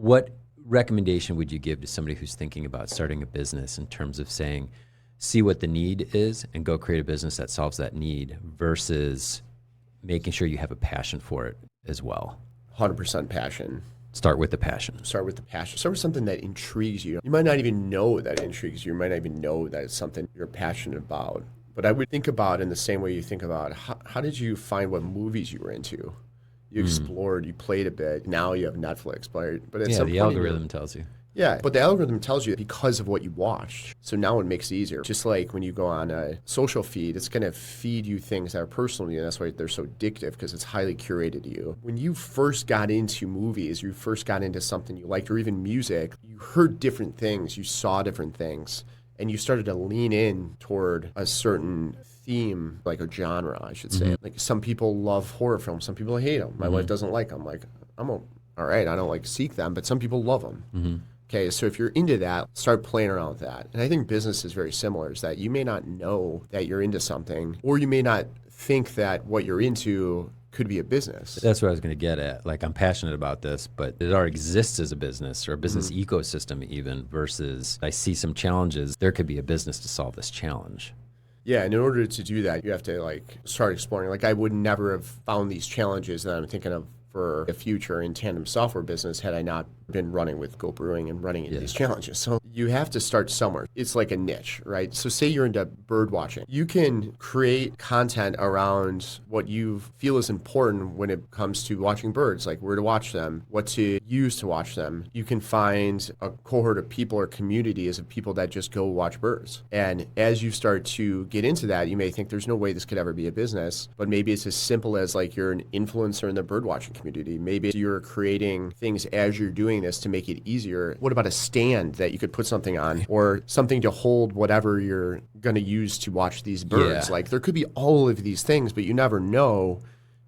What recommendation would you give to somebody who's thinking about starting a business in terms of saying, see what the need is and go create a business that solves that need versus making sure you have a passion for it as well? 100% passion. Start with the passion. Start with the passion. Start with something that intrigues you. You might not even know that it intrigues you. You might not even know that it's something you're passionate about. But I would think about in the same way you think about how did you find what movies you were into? You explored, you played a bit. Now you have Netflix. But at some the point algorithm tells you. Yeah, but the algorithm tells you because of what you watched. So now it makes it easier. Just like when you go on a social feed, it's going to feed you things that are personal to you. And that's why they're so addictive, because it's highly curated to you. When you first got into movies, you first got into something you liked, or even music, you heard different things, you saw different things, and you started to lean in toward a certain theme, like a genre, I should say. Like some people love horror films, some people hate them. My wife doesn't like them. Like, all right, I don't like seek them, but some people love them. Okay, so if you're into that, start playing around with that. And I think business is very similar, is that you may not know that you're into something, or you may not think that what you're into could be a business. That's what I was going to get at. Like, I'm passionate about this, but it already exists as a business or a business ecosystem even, versus I see some challenges. There could be a business to solve this challenge. Yeah, and in order to do that, you have to start exploring. Like, I would never have found these challenges that I'm thinking of for a future in tandem software business had I not been running with Go Brewing and running into these challenges. So you have to start somewhere. It's like a niche, right? So say you're into bird watching. You can create content around what you feel is important when it comes to watching birds, like where to watch them, what to use to watch them. You can find a cohort of people or communities of people that just go watch birds. And as you start to get into that, you may think there's no way this could ever be a business, but maybe it's as simple as like you're an influencer in the bird watching community. Maybe you're creating things as you're doing this to make it easier. What about a stand that you could put something on, or something to hold whatever you're going to use to watch these birds? Yeah. Like, there could be all of these things, but you never know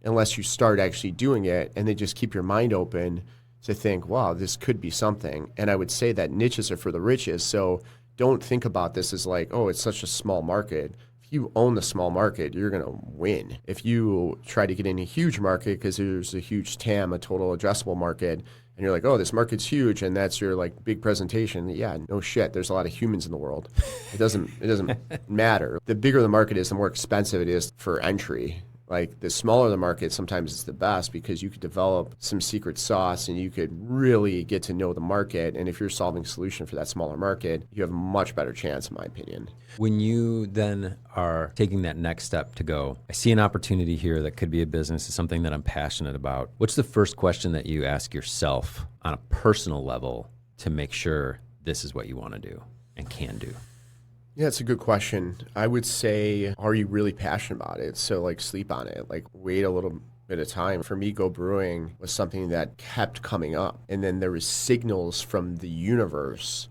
unless you start actually doing it, and then just keep your mind open to think, wow, this could be something. And I would say that niches are for the riches. So don't think about this as like, oh, it's such a small market. You own the small market, you're going to win. If you try to get in a huge market because there's a huge TAM, a total addressable market, and you're like, oh, this market's huge, and that's your like big presentation. Yeah, no shit. There's a lot of humans in the world. It doesn't matter. The bigger the market is, the more expensive it is for entry. Like, the smaller the market, sometimes it's the best because you could develop some secret sauce and you could really get to know the market. And if you're solving a solution for that smaller market, you have a much better chance, in my opinion. When you then are taking that next step to go, I see an opportunity here that could be a business, it's something that I'm passionate about. What's the first question that you ask yourself on a personal level to make sure this is what you want to do and can do? Yeah, it's a good question. I would say, are you really passionate about it? So like, sleep on it, like wait a little bit of time. For me, Go Brewing was something that kept coming up. And then there was signals from the universe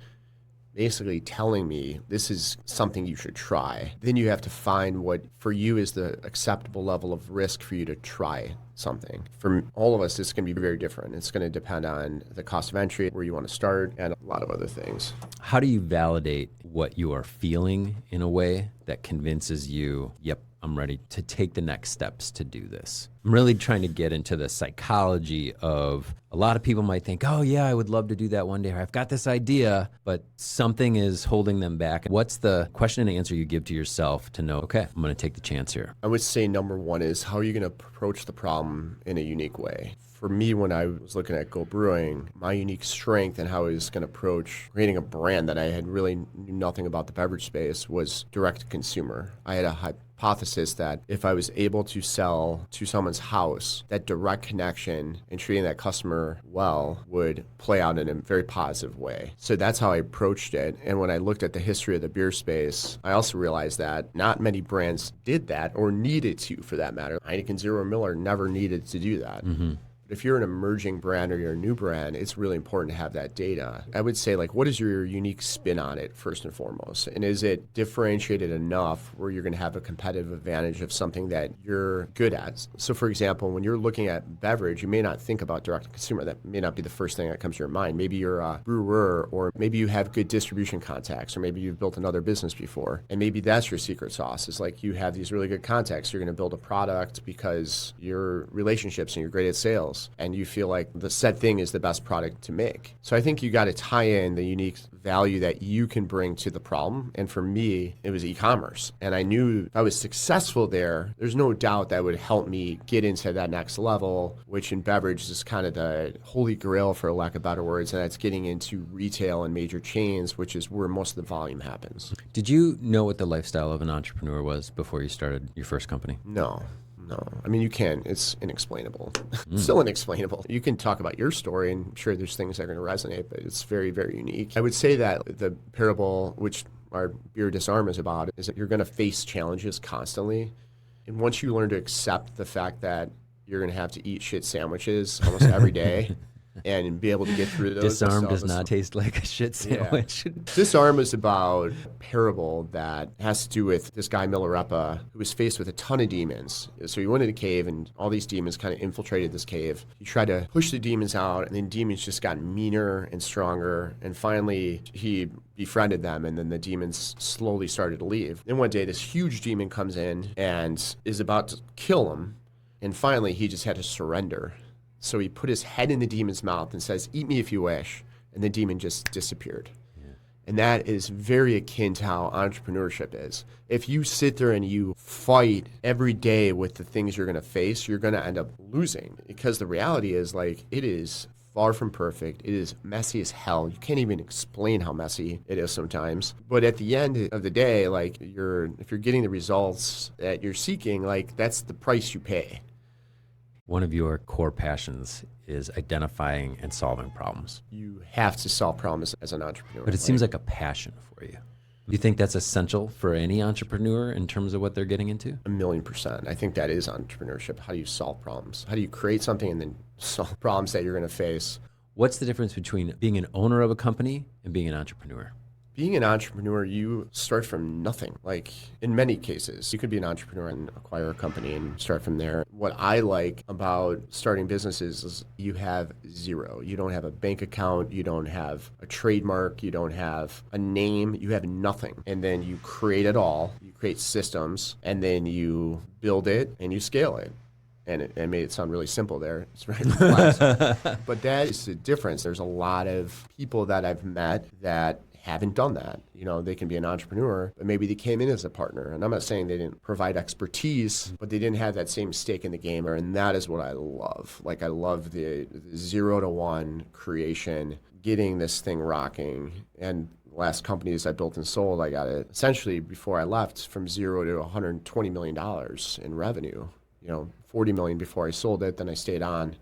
basically telling me this is something you should try. Then you have to find what for you is the acceptable level of risk for you to try something. For all of us, it's going to be very different. It's going to depend on the cost of entry, where you want to start, and a lot of other things. How do you validate what you are feeling in a way that convinces you, yep, I'm ready to take the next steps to do this? I'm really trying to get into the psychology of, a lot of people might think, oh yeah, I would love to do that one day, or I've got this idea, but something is holding them back. What's the question and answer you give to yourself to know, okay, I'm going to take the chance here? I would say number one is, how are you going to approach the problem in a unique way? For me, when I was looking at Go Brewing, my unique strength and how I was going to approach creating a brand that I had really knew nothing about the beverage space was direct to consumer. I had a hypothesis that if I was able to sell to someone's house, that direct connection and treating that customer well would play out in a very positive way. So that's how I approached it. And when I looked at the history of the beer space, I also realized that not many brands did that, or needed to, for that matter. Heineken, Zero, Miller never needed to do that. If you're an emerging brand or you're a new brand, it's really important to have that data. I would say, like, what is your unique spin on it, first and foremost? And is it differentiated enough where you're going to have a competitive advantage of something that you're good at? So, for example, when you're looking at beverage, you may not think about direct to consumer. That may not be the first thing that comes to your mind. Maybe you're a brewer, or maybe you have good distribution contacts, or maybe you've built another business before. And maybe that's your secret sauce, is like you have these really good contacts. You're going to build a product because your relationships and you're great at sales. is, and you feel like the said thing is the best product to make. So I think you got to tie in the unique value that you can bring to the problem. And for me, it was e-commerce. And I knew if I was successful there, there's no doubt that would help me get into that next level, which in beverage is kind of the holy grail, for lack of better words. And that's getting into retail and major chains, which is where most of the volume happens. Did you know what the lifestyle of an entrepreneur was before you started your first company? No. I mean, you can. It's inexplainable. It's still inexplainable. You can talk about your story, and I'm sure there's things that are going to resonate, but it's very, very unique. I would say that the parable, which our Beer Disarm is about, is that you're going to face challenges constantly. And once you learn to accept the fact that you're going to have to eat shit sandwiches almost every day, and be able to get through those. Disarm does not taste like a shit sandwich. Yeah. Disarm is about a parable that has to do with this guy, Milarepa, who was faced with a ton of demons. So he went in a cave, and all these demons kind of infiltrated this cave. He tried to push the demons out, and then demons just got meaner and stronger. And finally, he befriended them, and then the demons slowly started to leave. Then one day, this huge demon comes in and is about to kill him. And finally, he just had to surrender. So he put his head in the demon's mouth and says, "Eat me if you wish." And the demon just disappeared. Yeah. And that is very akin to how entrepreneurship is. If you sit there and you fight every day with the things you're going to face, you're going to end up losing. Because the reality is, like, it is far from perfect. It is messy as hell. You can't even explain how messy it is sometimes. But at the end of the day, like, if you're getting the results that you're seeking, like, that's the price you pay. One of your core passions is identifying and solving problems. You have to solve problems as an entrepreneur. But it seems like a passion for you. Do you think that's essential for any entrepreneur in terms of what they're getting into? 1,000,000%. I think that is entrepreneurship. How do you solve problems? How do you create something and then solve problems that you're going to face? What's the difference between being an owner of a company and being an entrepreneur? Being an entrepreneur, you start from nothing. Like, in many cases, you could be an entrepreneur and acquire a company and start from there. What I like about starting businesses is you have zero. You don't have a bank account. You don't have a trademark. You don't have a name. You have nothing. And then you create it all. You create systems, and then you build it and you scale it. And I made it sound really simple there. It's very complex. But that is the difference. There's a lot of people that I've met that haven't done that. You know, they can be an entrepreneur, but maybe they came in as a partner. And I'm not saying they didn't provide expertise, but they didn't have that same stake in the game. And that is what I love. Like, I love the 0 to 1 creation, getting this thing rocking. And last companies I built and sold, I got it essentially before I left from 0 to $120 million in revenue. You know, 40 million before I sold it, then I stayed on.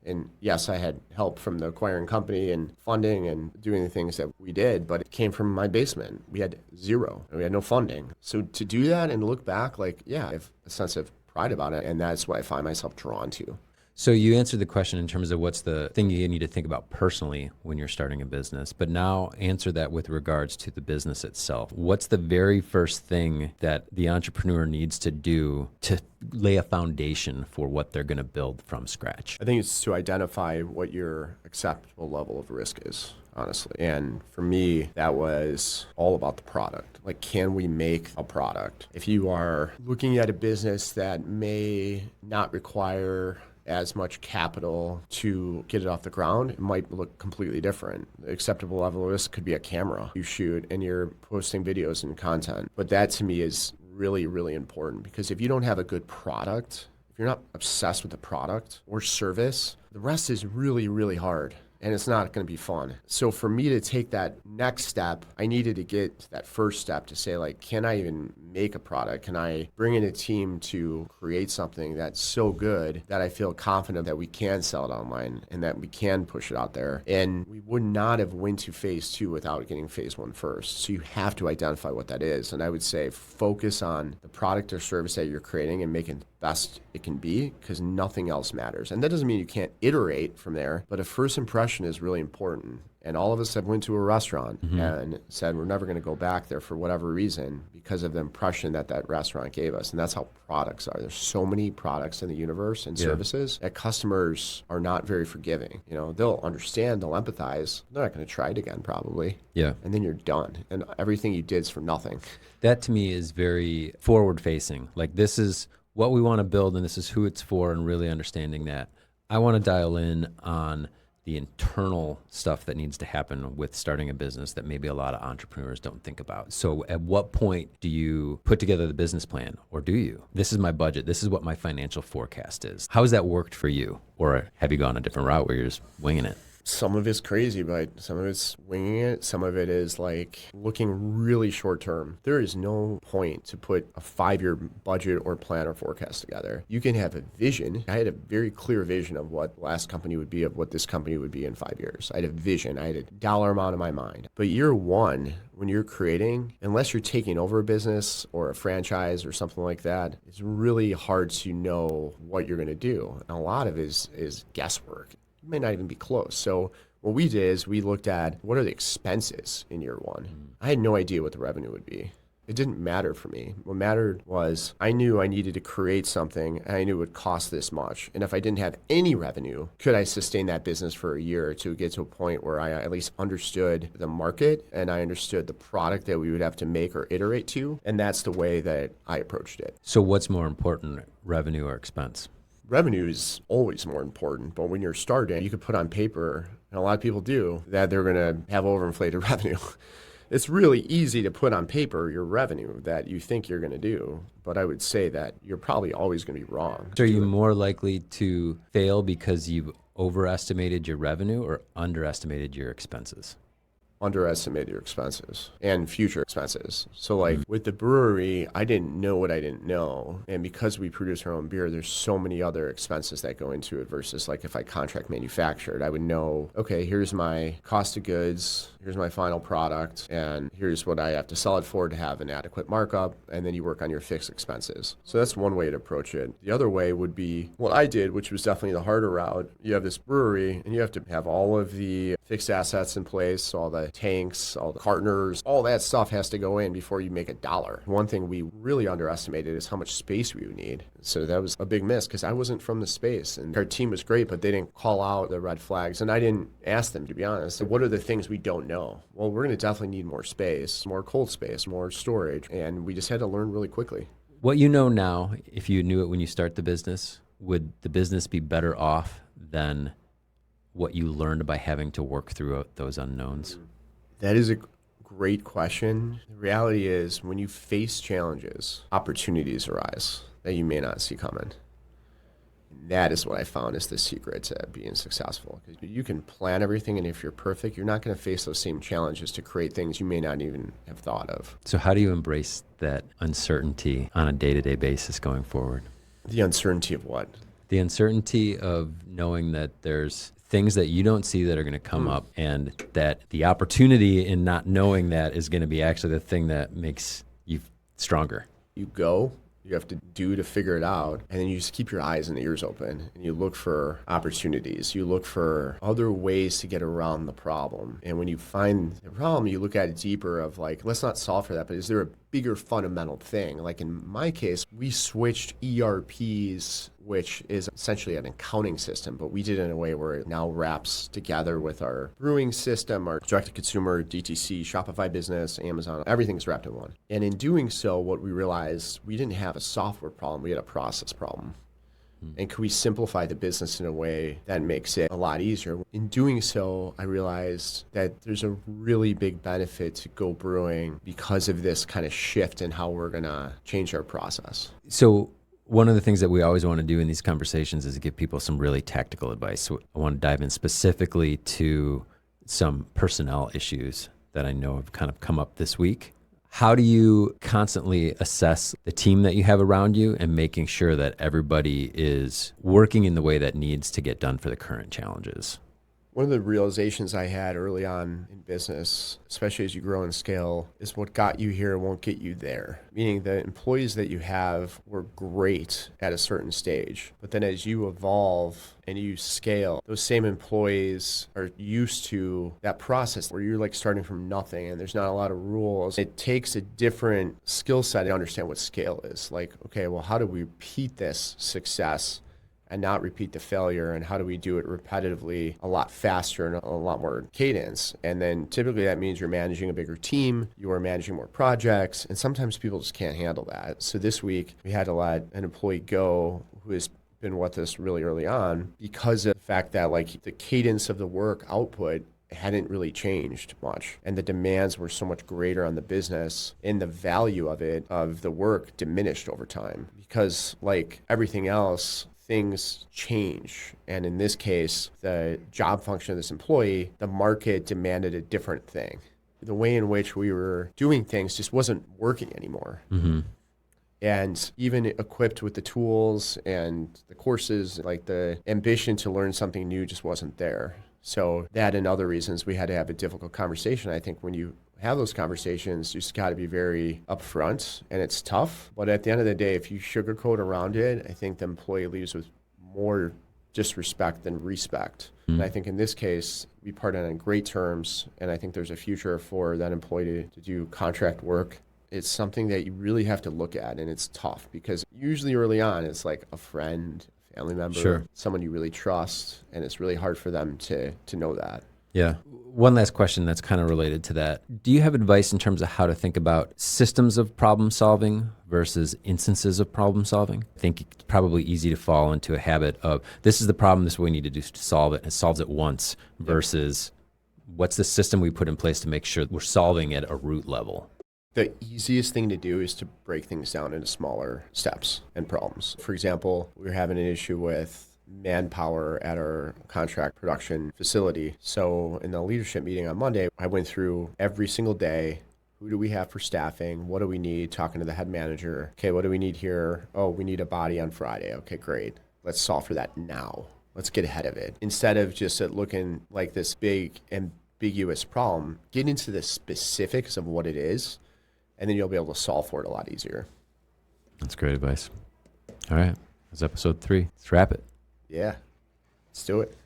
And yes, I had help from the acquiring company and funding and doing the things that we did, but it came from my basement. We had zero, and we had no funding. So to do that and look back, like, yeah, I have a sense of pride about it, and that's what I find myself drawn to. So you answered the question in terms of what's the thing you need to think about personally when you're starting a business, but now answer that with regards to the business itself. What's the very first thing that the entrepreneur needs to do to lay a foundation for what they're going to build from scratch? I think it's to identify what your acceptable level of risk is, honestly. And for me, that was all about the product. Like, can we make a product? If you are looking at a business that may not require as much capital to get it off the ground, it might look completely different. The acceptable level of risk could be a camera you shoot and you're posting videos and content. But that to me is really, really important, because if you don't have a good product, if you're not obsessed with the product or service, the rest is really, really hard. And it's not going to be fun. So for me to take that next step, I needed to get to that first step to say, like, can I even make a product? Can I bring in a team to create something that's so good that I feel confident that we can sell it online and that we can push it out there? And we would not have went to phase 2 without getting phase 1 first. So you have to identify what that is. And I would say focus on the product or service that you're creating and make it the best it can be, because nothing else matters. And that doesn't mean you can't iterate from there, but a first impression is really important. And all of us have went to a restaurant and said we're never going to go back there for whatever reason because of the impression that that restaurant gave us. And that's how products are. There's so many products in the universe and services that customers are not very forgiving. You know, they'll understand, they'll empathize. They're not going to try it again probably. Yeah. And then you're done. And everything you did is for nothing. That to me is very forward facing. Like, this is what we want to build and this is who it's for, and really understanding that. I want to dial in on the internal stuff that needs to happen with starting a business that maybe a lot of entrepreneurs don't think about. So at what point do you put together the business plan, or do you? This is my budget. This is what my financial forecast is. How has that worked for you? Or have you gone a different route where you're just winging it? Some of it's crazy, but some of it's winging it. Some of it is like looking really short term. There is no point to put a 5-year budget or plan or forecast together. You can have a vision. I had a very clear vision of what the last company would be, of what this company would be in 5 years. I had a vision. I had a dollar amount in my mind. But year one, when you're creating, unless you're taking over a business or a franchise or something like that, it's really hard to know what you're going to do. And a lot of it is guesswork. You may not even be close. So what we did is we looked at what are the expenses in year one. I had no idea what the revenue would be. It didn't matter for me. What mattered was I knew I needed to create something, and I knew it would cost this much. And if I didn't have any revenue, could I sustain that business for a year to get to a point where I at least understood the market and I understood the product that we would have to make or iterate to? And that's the way that I approached it. So what's more important, revenue or expense? Revenue is always more important, but when you're starting, you could put on paper, and a lot of people do, that they're going to have overinflated revenue. It's really easy to put on paper your revenue that you think you're going to do, but I would say that you're probably always going to be wrong. So are you more likely to fail because you've overestimated your revenue or underestimated your expenses? Underestimate your expenses and future expenses. So like with the brewery, I didn't know what I didn't know. And because we produce our own beer, there's so many other expenses that go into it versus like if I contract manufactured, I would know, okay, here's my cost of goods, here's my final product, and here's what I have to sell it for to have an adequate markup. And then you work on your fixed expenses. So that's one way to approach it. The other way would be what I did, which was definitely the harder route. You have this brewery and you have to have all of the fixed assets in place, all the tanks, all the cartoners, all that stuff has to go in before you make a dollar. One thing we really underestimated is how much space we would need. So that was a big miss because I wasn't from the space and our team was great, but they didn't call out the red flags. And I didn't ask them, to be honest. So what are the things we don't know? Well, we're going to definitely need more space, more cold space, more storage. And we just had to learn really quickly. What you know now, if you knew it when you start the business, would the business be better off than what you learned by having to work through those unknowns? That is a great question. The reality is when you face challenges, opportunities arise that you may not see coming. That is what I found is the secret to being successful. Because you can plan everything, and if you're perfect, you're not going to face those same challenges to create things you may not even have thought of. So how do you embrace that uncertainty on a day-to-day basis going forward? The uncertainty of what? The uncertainty of knowing that there's things that you don't see that are going to come up, and that the opportunity in not knowing that is going to be actually the thing that makes you stronger. You go, you have to do to figure it out, and then you just keep your eyes and ears open, and you look for opportunities. You look for other ways to get around the problem. And when you find the problem, you look at it deeper of like, let's not solve for that, but is there a bigger fundamental thing? Like in my case, we switched ERPs, which is essentially an accounting system, but we did it in a way where it now wraps together with our brewing system, our direct-to-consumer, DTC, Shopify business, Amazon, everything's wrapped in one. And in doing so, what we realized, we didn't have a software problem, we had a process problem. And could we simplify the business in a way that makes it a lot easier? In doing so, I realized that there's a really big benefit to Go Brewing because of this kind of shift in how we're going to change our process. So one of the things that we always want to do in these conversations is give people some really tactical advice. So I want to dive in specifically to some personnel issues that I know have kind of come up this week. How do you constantly assess the team that you have around you and making sure that everybody is working in the way that needs to get done for the current challenges? One of the realizations I had early on in business, especially as you grow and scale, is what got you here won't get you there. Meaning the employees that you have were great at a certain stage, but then as you evolve and you scale, those same employees are used to that process where you're like starting from nothing and there's not a lot of rules. It takes a different skill set to understand what scale is. Like, okay, well, how do we repeat this success and not repeat the failure, and how do we do it repetitively a lot faster and a lot more cadence? And then typically that means you're managing a bigger team, you are managing more projects, and sometimes people just can't handle that. So this week we had to let an employee go who has been with us really early on because of the fact that like the cadence of the work output hadn't really changed much. And the demands were so much greater on the business, and the value of it, of the work, diminished over time. Because like everything else, things change. And in this case, the job function of this employee, the market demanded a different thing. The way in which we were doing things just wasn't working anymore. Mm-hmm. And even equipped with the tools and the courses, like the ambition to learn something new just wasn't there. So that and other reasons we had to have a difficult conversation. I think when you have those conversations, you just got to be very upfront, and it's tough. But at the end of the day, if you sugarcoat around it, I think the employee leaves with more disrespect than respect. Mm-hmm. And I think in this case, we parted on great terms, and I think there's a future for that employee to do contract work. It's something that you really have to look at, and it's tough because usually early on, it's like a friend, family member, Sure, someone you really trust, and it's really hard for them to know that. yeah. One last question that's kind of related to that. Do you have advice in terms of how to think about systems of problem solving versus instances of problem solving? I think it's probably easy to fall into a habit of this is the problem, this is what we need to do to solve it, and it solves it once, versus what's the system we put in place to make sure we're solving at a root level? The easiest thing to do is to break things down into smaller steps and problems. For example, we were having an issue with manpower at our contract production facility. So in the leadership meeting on Monday, I went through every single day. Who do we have for staffing? What do we need? Talking to the head manager. Okay, what do we need here? Oh, we need a body on Friday. Okay, great. Let's solve for that now. Let's get ahead of it. Instead of just looking like this big, ambiguous problem, get into the specifics of what it is, and then you'll be able to solve for it a lot easier. That's great advice. All right. That's episode 3. Let's wrap it. Yeah, let's do it.